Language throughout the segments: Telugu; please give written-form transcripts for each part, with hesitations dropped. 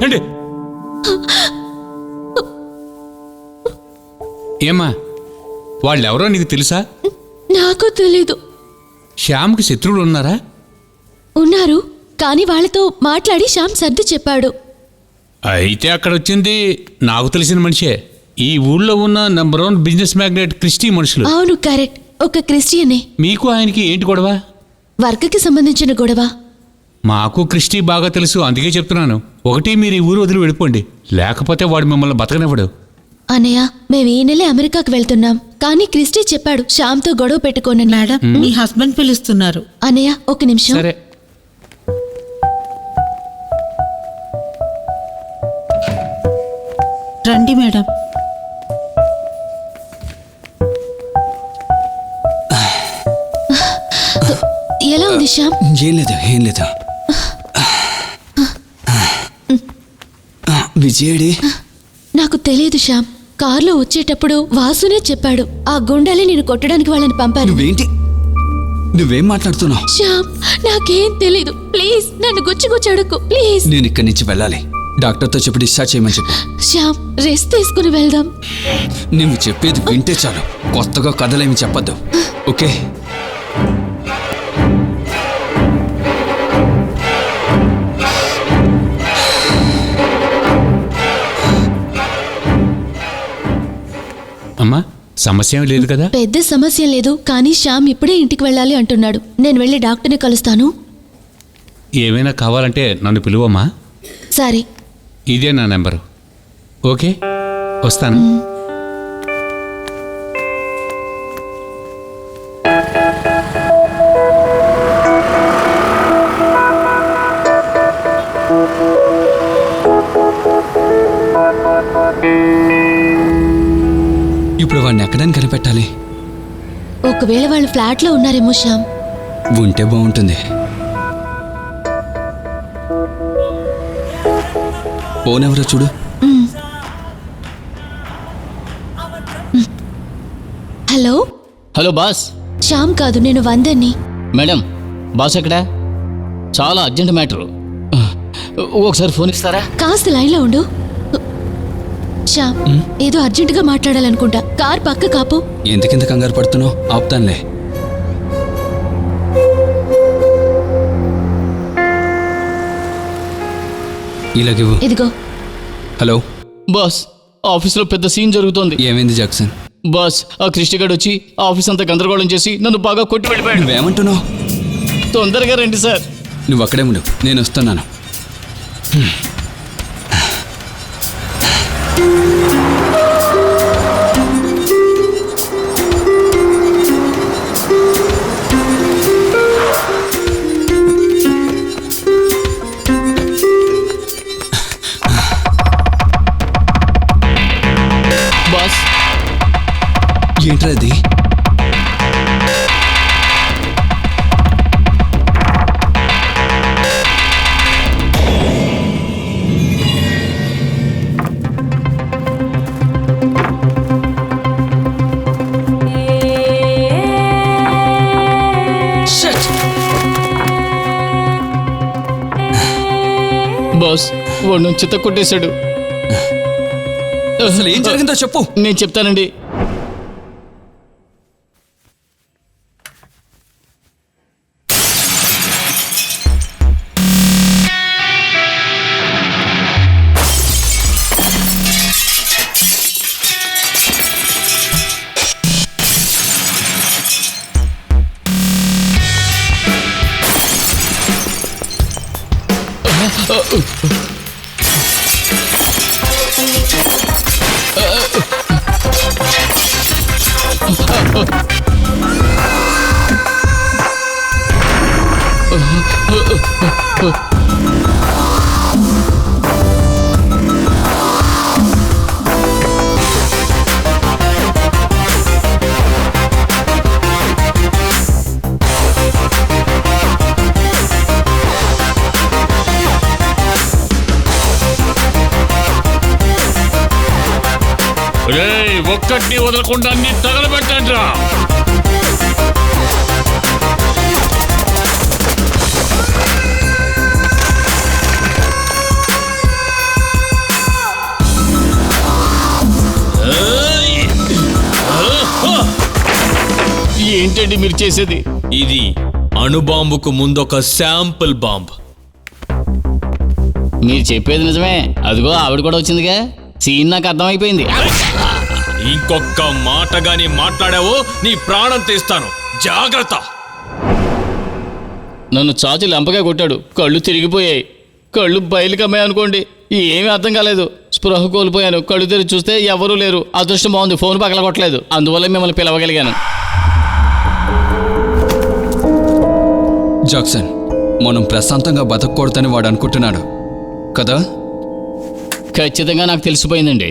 రండి. ఏమ్మా వాళ్ళెవరో నీకు తెలుసా? నాకు తెలీదు. శ్యామ్కి శత్రువులు ఉన్నారా? ఉన్నారు, కానీ వాళ్ళతో మాట్లాడి శ్యామ్ సర్ది చెప్పాడు. అయితే అక్కడ వచ్చింది నాకు తెలిసిన మనిషే. ఈ ఊళ్ళో ఉన్న నంబర్ 1 బిజినెస్ మ్యాగ్నెట్ క్రిస్టీ మనుషులు. అవును, కరెక్ట్. ఒక క్రిస్టియనే. మీకు ఆయనకి ఏంటి గొడవ? వర్క్కి సంబంధించిన గొడవ. మాకు క్రిస్టీ బాగా తెలుసు, అందుకే చెప్తున్నాను. ఒకటి మీరు ఈ ఊరు వదిలి వెళ్ళిపోండి, లేకపోతే వాడు మిమ్మల్ని బతకనివ్వడు. అన్నయ్య, మేము ఈ నెలే అమెరికాకు వెళ్తున్నాం, కానీ క్రిస్టీ చెప్పాడు శ్యామ్తో గొడవ పెట్టుకోనని. మేడం, మీ హస్బెండ్ పిలుస్తున్నారు. అన్నయ్య, ఒక నిమిషం. సరే. రండి మేడం. ఎలా ఉంది శ్యామ్? ఏం లేదు. విజయడి? నాకు తెలియదు శ్యామ్. కారులో వచ్చేటప్పుడు వాసునే చెప్పాడు ఆ గుండాలే నేను కొట్టడానికి వాళ్ళని పంపారు. నువ్వేం మాట్లాడుతున్నావు? శ్యామ్, నాకేం తెలీదు. ప్లీజ్ నన్ను గుచ్చి అడుగు ప్లీజ్. నేను ఇక్కడి నుంచి వెళ్ళాలి. డాక్టర్తో చెప్పి డిశ్చార్జ్ చేయమని చెప్పు. శ్యామ్, రెస్ట్ తీసుకుని వెళ్దాం. నువ్వు చెప్పేది వింటే చాలు, కొత్తగా కథలేమి చెప్పద్దు, ఓకే? అమ్మా, సమస్య ఏమీ లేదు కదా? పెద్ద సమస్య లేదు, కానీ శ్యామ్ ఇప్పుడే ఇంటికి వెళ్ళాలి అంటున్నాడు. నేను వెళ్ళి డాక్టర్ని కలుస్తాను. ఏమైనా కావాలంటే నన్ను పిలువమ్మా. సరే. ఇదే నా నెంబరు. ఓకే, వస్తాను. ఇప్పుడు వాడిని ఎక్కడని కనిపెట్టాలి? ఒకవేళ వాళ్ళు ఫ్లాట్లో ఉన్నారేమో శ్యామ్. ఉంటే బాగుంటుంది. ఫోన్ ఎవరో చూడు. హలో. Hello boss. శ్యామ్ కాదు, నేను వందన్ని. మేడం, బాస్ ఎక్కడా? చాలా అర్జెంట్ మ్యాటరు, ఒకసారి ఫోన్ ఇస్తారా? కాస్త లైన్లో ఉండు. శ్యామ్, ఏదో అర్జెంటుగా మాట్లాడాలనుకుంటా. కార్ పక్క కాపు. ఎందుకింత కంగారు పడుతున్నావు? ఆపుతానులే. ఇలాగివ్వు. ఇదిగో. హలో బాస్, ఆఫీస్లో పెద్ద సీన్ జరుగుతోంది. ఏమైంది జాక్సన్? బాస్, ఆ క్రిస్టిగాడు వచ్చి ఆఫీస్ అంతా గందరగోళం చేసి నన్ను బాగా కొట్టి వెళ్ళిపోయాడు. నువ్వేమంటున్నావు? తొందరగా రండి సార్. నువ్వు అక్కడే ఉండు, నేను వస్తున్నాను. బాస్, ఏంట్రా అది? బాస్, వాడు చిత్త కొట్టేశాడు. అసలు ఏం జరిగిందో చెప్పు. నేను చెప్తానండి. ఒక్కటిని వదలకుండా అన్ని తగలబెట్టండిరా. ఏంటండి మీరు చేసేది? ఇది అణుబాంబుకు ముందొక శాంపుల్ బాంబ్. మీరు చెప్పేది నిజమే. అదిగో ఆవిడ కూడా వచ్చిందిగా. సీన్ నాకు అర్థమైపోయింది. ఇంకొక మాట గాని మాట్లాడావో నీ ప్రాణం తీస్తాను, జాగ్రత్త. నన్ను చాచి లంపగా కొట్టాడు. కళ్ళు తిరిగిపోయాయి. కళ్ళు బయలు కమ్మాయి అనుకోండి. ఏమీ అర్థం కాలేదు. స్పృహ కోల్పోయాను. కళ్ళు తెరిచి చూస్తే ఎవరూ లేరు. అదృష్టం బాగుంది, ఫోన్ పగల కొట్టలేదు. అందువల్ల మిమ్మల్ని పిలవగలిగాను. జాక్సన్, మనం ప్రశాంతంగా బతకూడదని వాడు అనుకుంటున్నాడు కదా? ఖచ్చితంగా నాకు తెలిసిపోయిందండి.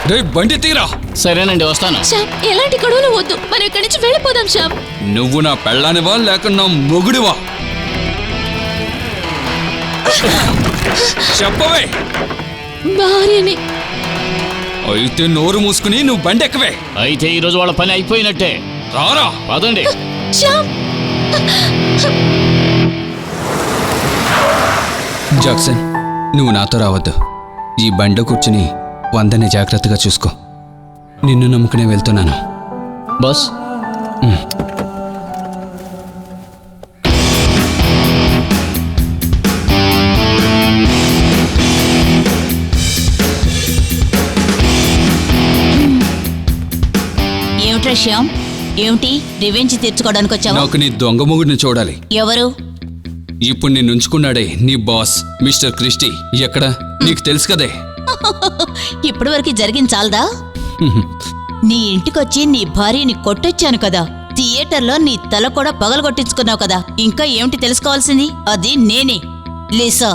రేయ్, బండి తీరా. సరేనండి, వస్తాను. శ్యామ్, ఎలాంటి గొడవలు వద్దు. మనం ఇక్కడి నుంచి వెళ్ళిపోదాం శ్యామ్. నువ్వు నా పెళ్ళానివా లేక నా మొగుడివా? చెప్పవే. భార్యని. అయితే నోరు మూసుకుని నువ్వు బండి ఎక్కవే. అయితే ఈరోజు వాళ్ళ పని అయిపోయినట్టే. రారా. పదండి. శ్యామ్. జాక్సన్, నువ్వు నాతో రావద్దు. ఈ బండిలో కూర్చుని వందని జాగ్రత్తగా చూసుకో. నిన్ను నమ్ముకునే వెళ్తున్నాను. బస్. ఏమిట్రా శ్యామ్, ఏమిటి రివెంజ్ తీర్చుకోవడానికి వచ్చావా? నాకు నీ దొంగ మొగుడిని చూడాలి. ఎవరు? ఇప్పుడు నేను ఉంచుకున్నాడే నీ బాస్ మిస్టర్ క్రిస్టీ. ఎక్కడ? నీకు తెలుసు కదే. ఇప్పటి వరకు జరిగింది చాలదా? నీ ఇంటికొచ్చి నీ భార్యని కొట్టొచ్చాను కదా. థియేటర్లో నీ తల కూడా పగలగొట్టించుకున్నావు కదా. ఇంకా ఏమిటి తెలుసుకోవాల్సింది? అది నేనే, లీసా.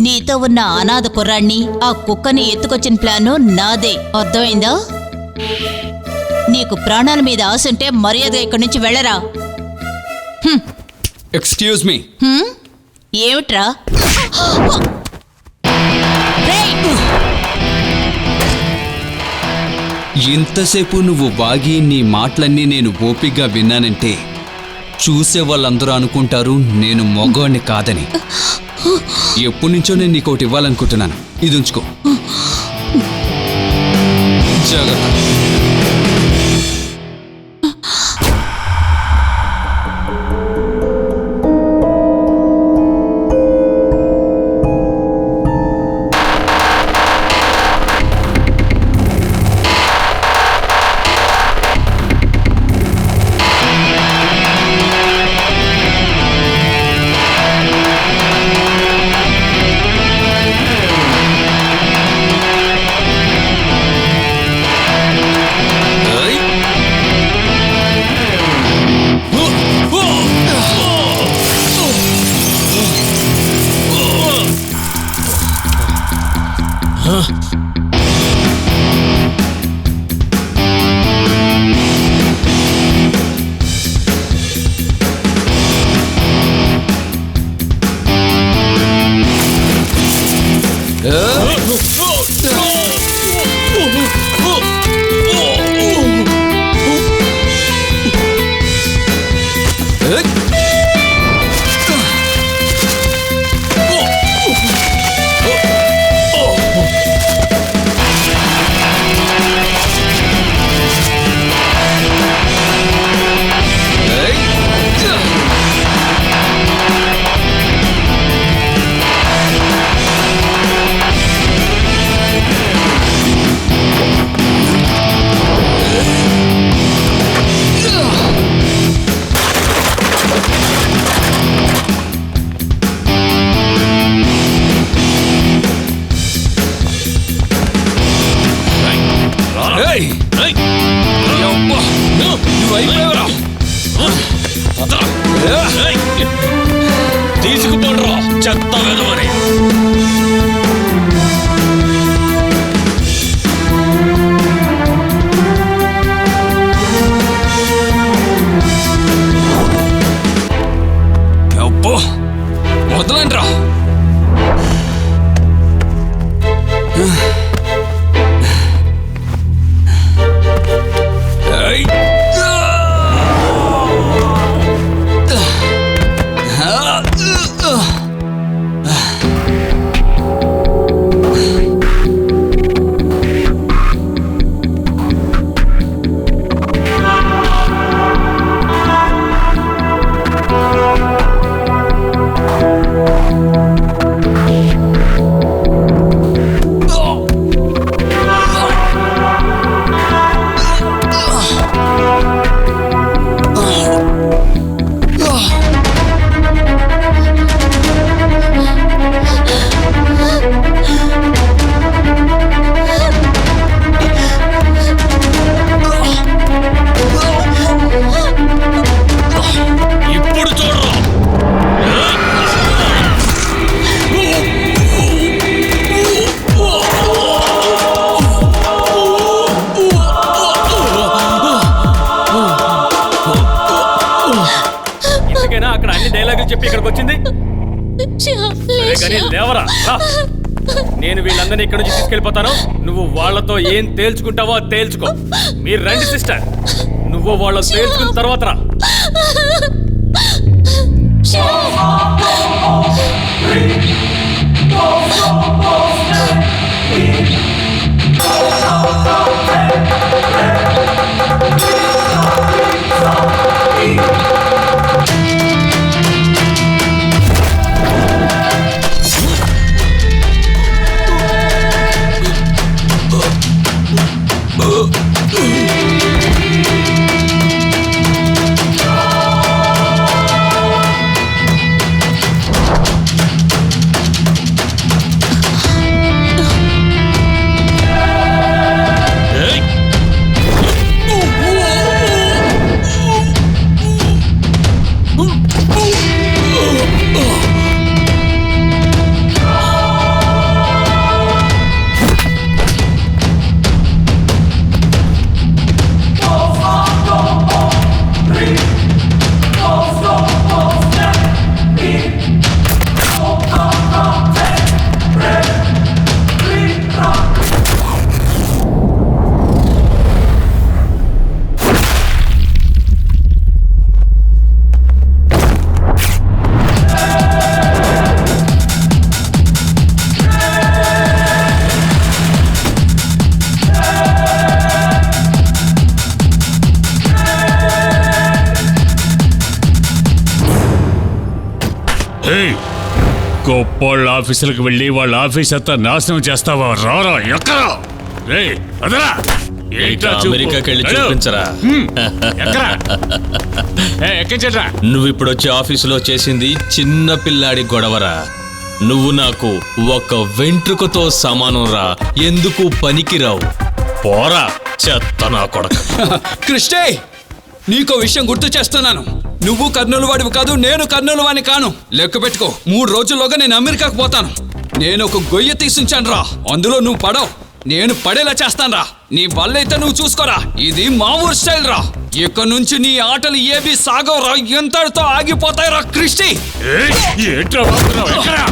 నీతో ఉన్న అనాథ కుర్రాన్ని, ఆ కుక్కని ఎత్తుకొచ్చిన ప్లాను నాదే. అర్థమైందా? నీకు ప్రాణాల మీద ఆశుంటే మర్యాదగా ఇక్కడి నుంచి వెళ్ళరా. Excuse me. ఏమిట్రా? ఇంతసేపు నువ్వు వాగి నీ మాటలన్నీ నేను ఓపిగ్గా విన్నానంటే చూసే వాళ్ళందరూ అనుకుంటారు నేను మగవాణ్ణి కాదని. ఎప్పటి నుంచో నేను నీకోటి ఇవ్వాలనుకుంటున్నాను. ఇది ఉంచుకో. జాగ్రత్త. తీసుకుపోడ్రా చెత్త వెదవని. అబ్బో, వదలండ్రా. కదరా అన్ని డైలాగులు చెప్పి ఇక్కడికి వచ్చింది. శ్యామ్, లే సరే కానీ శ్యామ్. లేవరా రా. నేను వీళ్ళందరినీ ఇక్కడ నుంచి తీసుకెళ్ళిపోతాను. నువ్వు వాళ్ళతో ఏం తేల్చుకుంటావో అది తేల్చుకో. మీరు రండి సిస్టర్, నువ్వు వాళ్ళతో తేల్చుకున్న తర్వాత రా. గొప్పోళ్ళ ఆఫీసులకు వెళ్ళి వాళ్ళ ఆఫీస్ అంతా నాశనం చేస్తావా? రారా, ఎక్కరా, రేయ్, అదరా. ఏంట్రా చూపు? అమెరికాకి వెళ్ళి వెళ్ళు. చూపించరా. ఎక్కరా? ఎక్కించట్రా. నువ్వు ఇప్పుడు వచ్చే ఆఫీసులో చేసింది చిన్న పిల్లాడి గొడవరా. నువ్వు నాకు ఒక వెంట్రుకతో సమానం రా. ఎందుకు పనికిరావు? పోరా చెత్త నా కొడక. కృష్ణే, నీకో విషయం గుర్తు చేస్తున్నాను. నువ్వు కర్నూలు వాడివి కాదు, నేను కర్నూలు వాడిని కాను. లెక్క పెట్టుకో, 3 రోజుల్లోగా నేను అమెరికాకు పోతాను. నేను ఒక గొయ్య తీసుంచాను రా, అందులో నువ్వు పడవు, నేను పడేలా చేస్తాను రా. నీ వల్లైతే నువ్వు చూసుకోరా, ఇది మా ఊరు స్టైల్ రా. ఇక నుంచి నీ ఆటలు ఏవి సాగవరా, ఎంతటితో ఆగిపోతాయి రా. కృష్ణి, ఏంట్రా బాగున్నావు? ఎక్కరా?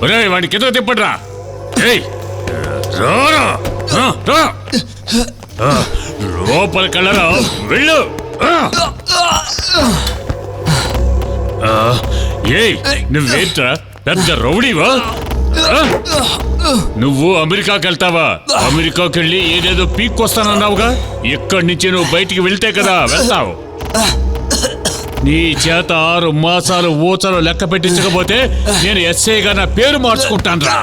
ఒరేయ్, వాడిని కిందకు తిప్పడ్రా. ఏయ్, రారా, రా. లోపలికి వెళ్ళరా, వెళ్ళు. ఏయ్, నువ్వేంట్రా పెద్ద రౌడీవా? నువ్వు అమెరికాకి వెళ్తావా? అమెరికాకి వెళ్ళి ఏదేదో పీక్కొస్తానన్నావుగా. ఇక్కడి నుంచి నువ్వు బయటికి వెళ్తే కదా వెళ్తావు. నీ చేత 6 మాసాలు ఊచలు లెక్క పెట్టించకపోతే నేను ఎస్ఐగా నా పేరు మార్చుకుంటాను రా.